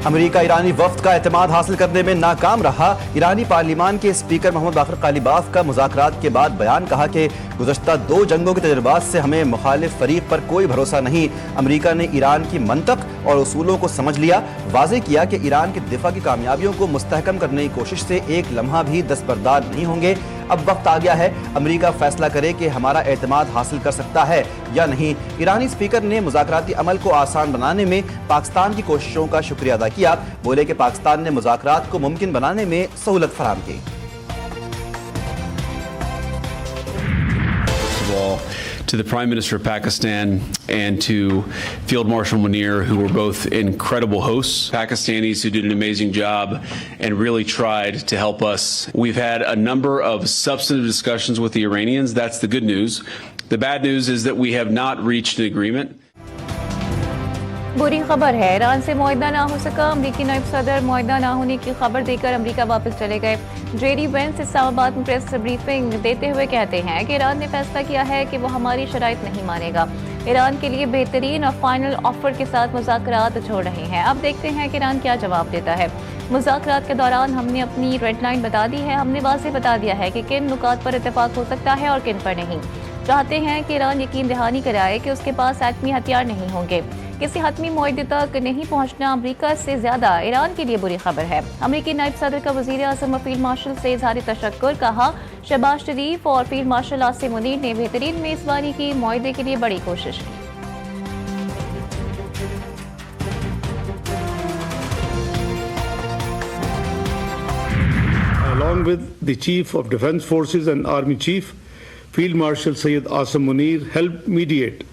امریکہ ایرانی وفد کا اعتماد حاصل کرنے میں ناکام رہا۔ ایرانی پارلیمان کے اسپیکر محمد باقر قالیباف کا مذاکرات کے بعد بیان، کہا کہ گزشتہ 2 جنگوں کے تجربات سے ہمیں مخالف فریق پر کوئی بھروسہ نہیں۔ امریکہ نے ایران کی منطق اور اصولوں کو سمجھ لیا۔ واضح کیا کہ ایران کے دفاع کی کامیابیوں کو مستحکم کرنے کی کوشش سے ایک لمحہ بھی دستبردار نہیں ہوں گے۔ اب وقت آ گیا ہے امریکہ فیصلہ کرے کہ ہمارا اعتماد حاصل کر سکتا ہے یا نہیں۔ ایرانی اسپیکر نے مذاکراتی عمل کو آسان بنانے میں پاکستان کی کوششوں کا شکریہ ادا کیا۔ بولے کہ پاکستان نے مذاکرات کو ممکن بنانے میں سہولت فراہم کی۔ To the Prime Minister of Pakistan and to Field Marshal Munir, who were both incredible hosts, Pakistanis who did an amazing job and really tried to help us. We've had a number of substantive discussions with the Iranians. That's the good news. The bad news is that we have not reached an agreement. بری خبر ہے، ایران سے معاہدہ نہ ہو سکا۔ امریکی نائب صدر معاہدہ نہ ہونے کی خبر دے کر امریکہ واپس چلے گئے۔ جے ڈی وینس اسلام آباد میں پریس بریفنگ دیتے ہوئے کہتے ہیں کہ ایران نے فیصلہ کیا ہے کہ وہ ہماری شرائط نہیں مانے گا۔ ایران کے لیے بہترین اور فائنل آفر کے ساتھ مذاکرات چھوڑ رہے ہیں۔ اب دیکھتے ہیں کہ ایران کیا جواب دیتا ہے۔ مذاکرات کے دوران ہم نے اپنی ریڈ لائن بتا دی ہے۔ ہم نے واضح بتا دیا ہے کہ کن نکات پر اتفاق ہو سکتا ہے اور کن پر نہیں۔ چاہتے ہیں کہ ایران یقین دہانی کرائے کہ اس کے پاس ایٹمی ہتھیار نہیں ہوں گے۔ کسی حتمی معاہدے تک نہیں پہنچنا امریکہ سے زیادہ ایران کے لیے بری خبر ہے۔ امریکی نائب صدر کا وزیر اعظم اور فیلڈ مارشل سے اظہار تشکر، کہا شہباز شریف اور فیلڈ مارشل عاصم منیر نے بہترین میزبانی کی، معاہدے کے لیے بڑی کوشش کی۔ Along with the Chief of Defence Forces and Army Chief, Field Marshal Syed Asim Munir helped mediate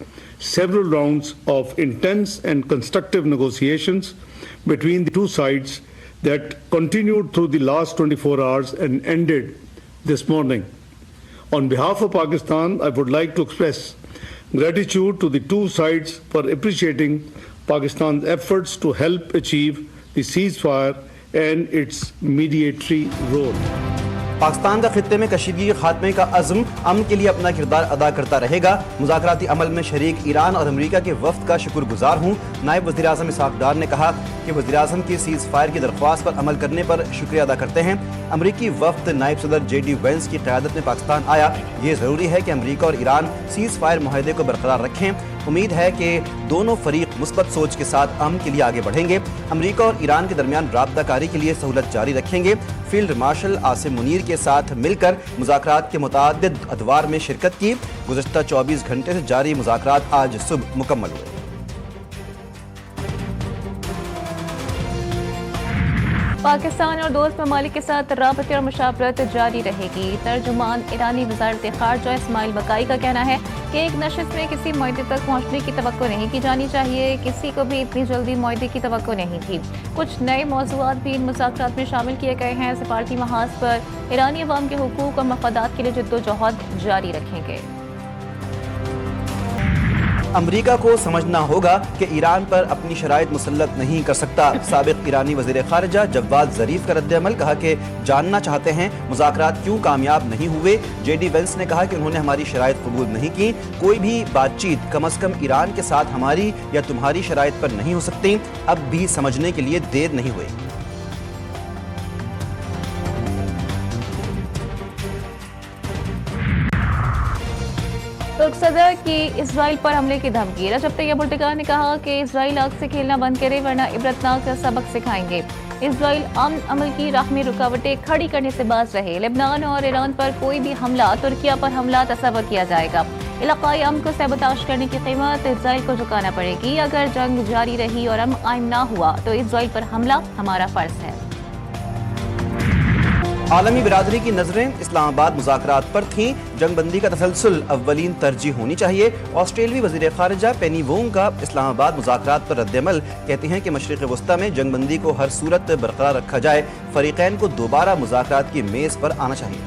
several rounds of intense and constructive negotiations between the two sides that continued through the last 24 hours and ended this morning. On behalf of Pakistan, I would like to express gratitude to the two sides for appreciating Pakistan's efforts to help achieve the ceasefire and its mediatory role. Pakistan کا خطے میں کشیدگی کے خاتمے کا عزم امن کے لیے اپنا کردار ادا کرتا رہے گا۔ مذاکراتی عمل میں شریک ایران اور امریکہ کے وفد کا شکر گزار ہوں۔ نائب وزیر اعظم اسحاق ڈار نے کہا کہ وزیر اعظم کی سیز فائر کی درخواست پر عمل کرنے پر شکریہ ادا کرتے ہیں۔ امریکی وفد نائب صدر جے ڈی وینس کی قیادت میں پاکستان آیا۔ یہ ضروری ہے کہ امریکہ اور ایران سیز فائر معاہدے کو برقرار رکھیں۔ امید ہے کہ دونوں فریق مثبت سوچ کے ساتھ امن کے لیے آگے بڑھیں گے۔ امریکہ اور ایران کے درمیان رابطہ کاری کے لیے سہولت جاری رکھیں گے۔ فیلڈ مارشل عاصم منیر کے ساتھ مل کر مذاکرات کے متعدد ادوار میں شرکت کی۔ گزشتہ 24 گھنٹے سے جاری مذاکرات آج صبح مکمل ہوئے۔ پاکستان اور دوست ممالک کے ساتھ رابطے اور مشاورت جاری رہے گی۔ ترجمان ایرانی وزارت خارجہ اسماعیل بقائی کا کہنا ہے کہ ایک نشست میں کسی معاہدے تک پہنچنے کی توقع نہیں کی جانی چاہیے۔ کسی کو بھی اتنی جلدی معاہدے کی توقع نہیں تھی۔ کچھ نئے موضوعات بھی ان مذاکرات میں شامل کیے گئے ہیں۔ سفارتی محاذ پر ایرانی عوام کے حقوق اور مفادات کے لیے جدوجہد جاری رکھیں گے۔ امریکہ کو سمجھنا ہوگا کہ ایران پر اپنی شرائط مسلط نہیں کر سکتا۔ سابق ایرانی وزیر خارجہ جواد ظریف کا رد عمل، کہا کہ جاننا چاہتے ہیں مذاکرات کیوں کامیاب نہیں ہوئے۔ جے ڈی وینس نے کہا کہ انہوں نے ہماری شرائط قبول نہیں کی۔ کوئی بھی بات چیت کم از کم ایران کے ساتھ ہماری یا تمہاری شرائط پر نہیں ہو سکتی۔ اب بھی سمجھنے کے لیے دیر نہیں ہوئی۔ ترک صدر کی اسرائیل پر حملے کی دھمکی۔ رجب طیب اردوغان نے کہا کہ اسرائیل آگ سے کھیلنا بند کرے ورنہ عبرتناک سبق سکھائیں گے۔ اسرائیل امن عمل کی راہ میں رکاوٹیں کھڑی کرنے سے باز رہے۔ لبنان اور ایران پر کوئی بھی حملہ ترکیہ پر حملہ تصور کیا جائے گا۔ علاقائی امن کو سیبوتاژ کرنے کی قیمت اسرائیل کو چکانا پڑے گی۔ اگر جنگ جاری رہی اور امن قائم نہ ہوا تو اسرائیل پر حملہ ہمارا فرض ہے۔ عالمی برادری کی نظریں اسلام آباد مذاکرات پر تھیں۔ جنگ بندی کا تسلسل اولین ترجیح ہونی چاہیے۔ آسٹریلوی وزیر خارجہ پینی وونگ کا اسلام آباد مذاکرات پر رد عمل، کہتے ہیں کہ مشرق وسطی میں جنگ بندی کو ہر صورت برقرار رکھا جائے۔ فریقین کو دوبارہ مذاکرات کی میز پر آنا چاہیے۔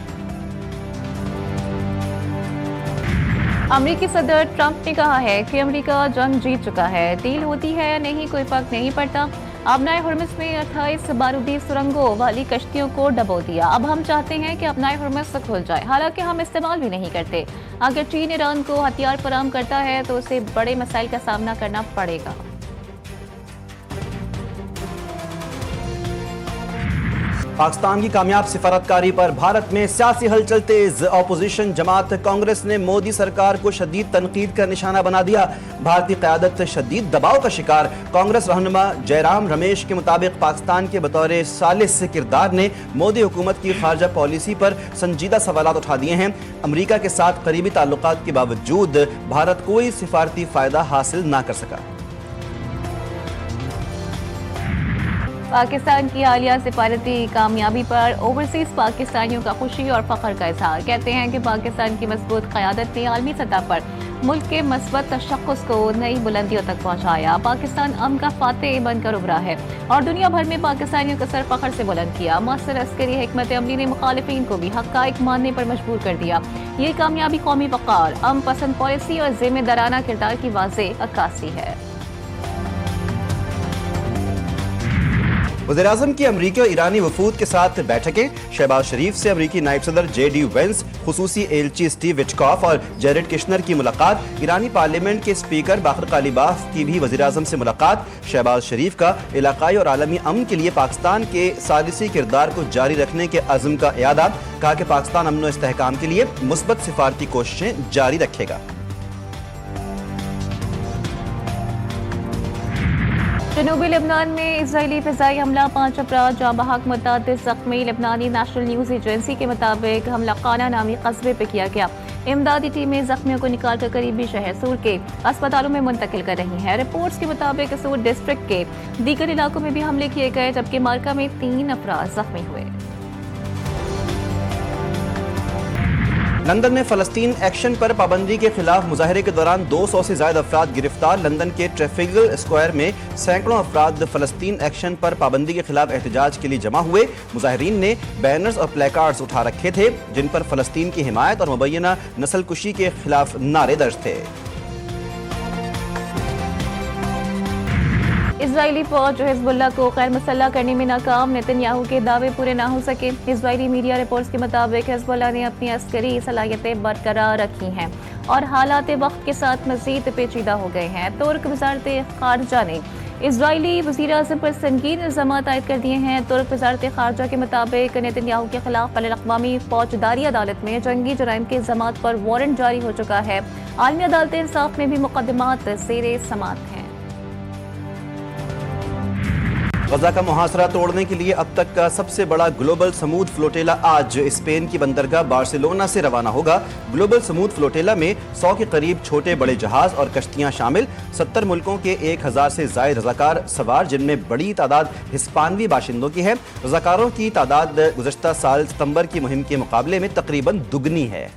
امریکی صدر ٹرمپ نے کہا ہے کہ امریکہ جنگ جیت چکا ہے۔ ڈیل ہوتی ہے یا نہیں کوئی فرق نہیں پڑتا۔ آبنائے ہرمز میں 28 بارودی سرنگوں والی کشتیوں کو ڈبو دیا۔ اب ہم چاہتے ہیں کہ آبنائے ہرمز سے کھل جائے، حالانکہ ہم استعمال بھی نہیں کرتے۔ اگر چین ایران کو ہتھیار فراہم کرتا ہے تو اسے بڑے مسائل کا سامنا کرنا پڑے گا۔ पाकिस्तान की कामयाब सिफारतकारी पर भारत में सियासी हलचल तेज। अपोजिशन जमात कांग्रेस ने मोदी सरकार को शदीद तनकीद का निशाना बना दिया। भारतीय क़यादत शदीद दबाव का शिकार। कांग्रेस रहनुमा जयराम रमेश के मुताबिक पाकिस्तान के बतौर सालिस किरदार ने मोदी हुकूमत की खारजा पॉलिसी पर संजीदा सवालात उठा दिए हैं। अमरीका के साथ करीबी ताल्लुकात के बावजूद भारत कोई सिफारती फ़ायदा हासिल ना कर सका। पाकिस्तान की हालिया सिफारती कामयाबी पर ओवरसीज पाकिस्तानियों का खुशी और फख्र का इजहार। कहते हैं कि पाकिस्तान की मजबूत क़यादत ने आलमी सतह पर मुल्क के मस्बत तशक्कुस को नई बुलंदियों तक पहुँचाया। पाकिस्तान अमन का फातेह बनकर उभरा है और दुनिया भर में पाकिस्तानियों का सर फख्र से बुलंद किया। मौसर अस्करी हिकमत अमली ने मुखालिफिन को भी हक़ाइक़ मानने पर मजबूर कर दिया। ये कामयाबी कौमी वक़ार, अमन पसंद पॉलिसी और ज़िम्मेदाराना किरदार की वाज़ेह अक्कासी है। वज़ीर-ए-आज़म की अमरीकी और ईरानी वफूद के साथ बैठकें। शहबाज शरीफ से अमरीकी नायब सदर JD वेंस, खुसूसी एलची स्टीव विटकॉफ और जेरेड किश्नर की मुलाकात। ईरानी पार्लियामेंट के स्पीकर बाकर कालिबाफ की भी वज़ीर-ए-आज़म से मुलाकात। शहबाज शरीफ का इलाकाई और आलमी अमन के लिए पाकिस्तान के सालिसी किरदार को जारी रखने के अज़्म का इयादा। कहा कि पाकिस्तान अमन और इस्तेहकाम के लिए मुस्बत सिफारती कोशिशें जारी रखेगा। जनूबी लेबनान में इजरायली फ़िज़ाई हमला, 5 अफराद जाँ बहक, मुतअद्दिद ज़ख्मी। लेबनानी नेशनल न्यूज़ एजेंसी के मुताबिक हमला खाना नामी कस्बे पे किया गया। इमदादी टीमें जख्मियों को निकाल कर करीबी शहर सूर के अस्पतालों में मुंतकिल कर रही हैं। रिपोर्ट्स के मुताबिक सूर डिस्ट्रिक्ट के दीगर इलाकों में भी हमले किए गए, जबकि मार्का में 3 अफराद जख्मी हुए। लंदन में फ़लस्तीन एक्शन पर पाबंदी के खिलाफ मुजाहरे के दौरान 200 से ज्यादा अफराद गिरफ्तार। लंदन के ट्रैफिगल स्क्वायर में सैकड़ों अफराद फ़लस्तीन एक्शन पर पाबंदी के खिलाफ एहतजाज के लिए जमा हुए। मुजाहिरीन ने बैनर्स और प्लेकार्ड्स उठा रखे थे जिन पर फ़लस्तीन की हिमायत और मुबैना नस्लकुशी के खिलाफ नारे दर्ज थे। इजरायली फौज हिजबुल्लाह को गैर मुसल्लह करने में नाकाम। नेतन्याहू के दावे पूरे ना हो सके। इजरायली मीडिया रिपोर्ट्स के मुताबिक हिजबुल्लाह ने अपनी अस्करी सलाहियतें बरकरार रखी हैं और हालात वक्त के साथ मजीद पेचीदा हो गए हैं। तुर्क वज़ारत ख़ारजा ने इजरायली वज़ीर-ए-आज़म पर संगीन इल्ज़ामात आयद कर दिए हैं। तुर्क वज़ारत ख़ारजा के मुताबिक नेतन्याहू के खिलाफ बैनुल-अक़वामी फौजदारी अदालत में जंगी जराइम के इल्ज़ामात पर वारंट जारी हो चुका है। आलमी अदालत इंसाफ में भी मुक़दमात ज़ेरे समाअत हैं। गजा का मुहासरा तोड़ने के लिए अब तक का सबसे बड़ा ग्लोबल समूद फ्लोटेला आज स्पेन की बंदरगाह बार्सिलोना से रवाना होगा। ग्लोबल समूद फ्लोटेला में 100 के करीब छोटे बड़े जहाज और कश्तियां शामिल। 70 मुल्कों के 1000 से ज़ायद रज़ाकार सवार, जिनमें बड़ी तादाद हिस्पानवी बाशिंदों की है। रज़ाकारों की तादाद गुज़श्ता साल सितंबर की मुहिम के मुकाबले में तकरीबन दुगनी है।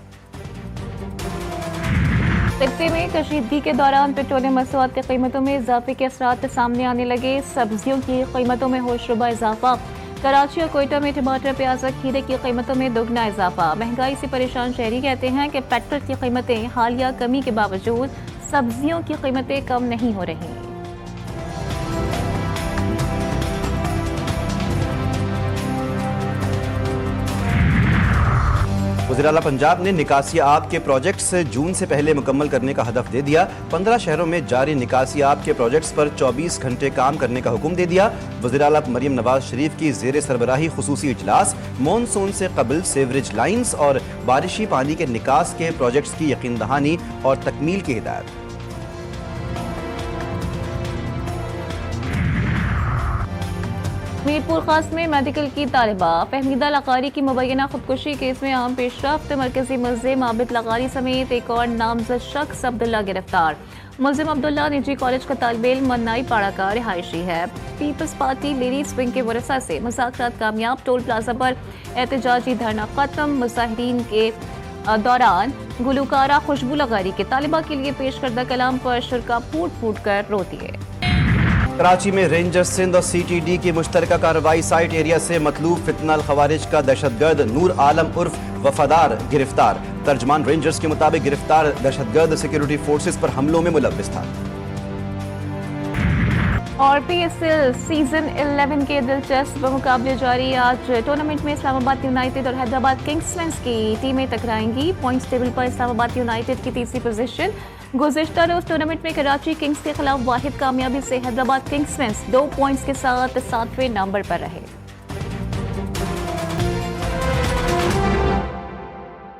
खित्ते में कशीदगी के दौरान पेट्रोलियम मसनूआत की कीमतों में इजाफे के असरात सामने आने लगे। सब्जियों की कीमतों में होशरुबा इजाफा। कराची और कोयटा में टमाटर, प्याज और खीरे की कीमतों में दोगुना इजाफा। महंगाई से परेशान शहरी कहते हैं कि पेट्रोल की कीमतें हालिया कमी के बावजूद सब्जियों की कीमतें कम नहीं हो रही। वज़ीर-ए-आला पंजाब ने निकासी आब के प्रोजेक्ट्स जून से पहले मुकम्मल करने का हदफ दे दिया। 15 शहरों में जारी निकासी आब के प्रोजेक्ट्स पर 24 घंटे काम करने का हुक्म दे दिया। वज़ीर-ए-आला मरियम नवाज शरीफ की ज़ेर सरबराही खुसूसी इजलास। मॉनसून से कबल सीवरेज लाइन्स और बारिशी पानी के निकास के प्रोजेक्ट्स की यकीन दहानी और तकमील की हिदायत। मीरपुर खास में मेडिकल की तालिबा। फहमीदा लगारी की मुबैना खुदकुशी केस में अहम पेशरफ्त। मरकजी मुल्ज़िम आबिद लगारी समेत एक और नामजद शख्स अब्दुल्ला गिरफ्तार। मुल्ज़िम अब्दुल्ला निजी कॉलेज का तालिबे इल्म मन्नाई पाड़ा का रिहायशी है। पीपल्स पार्टी लेडीज विंग के वरसा से मुज़ाकरात कामयाब। टोल प्लाजा पर एहतजाजी धरना खत्म। मुज़ाहिरीन के दौरान गुलकारा खुशबू लगारी के तालिबा के लिए पेश करदा कलाम पर शुरा फूट फूट कर रो दिए। कराची में रेंजर्स सिंध और CTD की मुश्तरका कार्रवाई। साइट एरिया से मतलूब फितनाल खवारिज का दहशतगर्द नूर आलम उर्फ वफादार गिरफ्तार। तर्जमान रेंजर्स के मुताबिक गिरफ्तार दहशतगर्द सिक्योरिटी फोर्सेस पर हमलों में मुलव्विस था। और PSL सीजन 11 के दिलचस्प मुकाबले जारी। आज टूर्नामेंट में इस्लामाबाद यूनाइटेड और हैदराबाद किंग्समैन की टीमें टकराएंगी। पॉइंट्स टेबल पर इस्लामाबाद यूनाइटेड की तीसरी पोजीशन। गुज़िश्ता रोज टूर्नामेंट में कराची किंग्स के खिलाफ वाहिद कामयाबी से हैदराबाद किंग्समैन 2 पॉइंट्स के साथ 7वें नंबर पर रहे।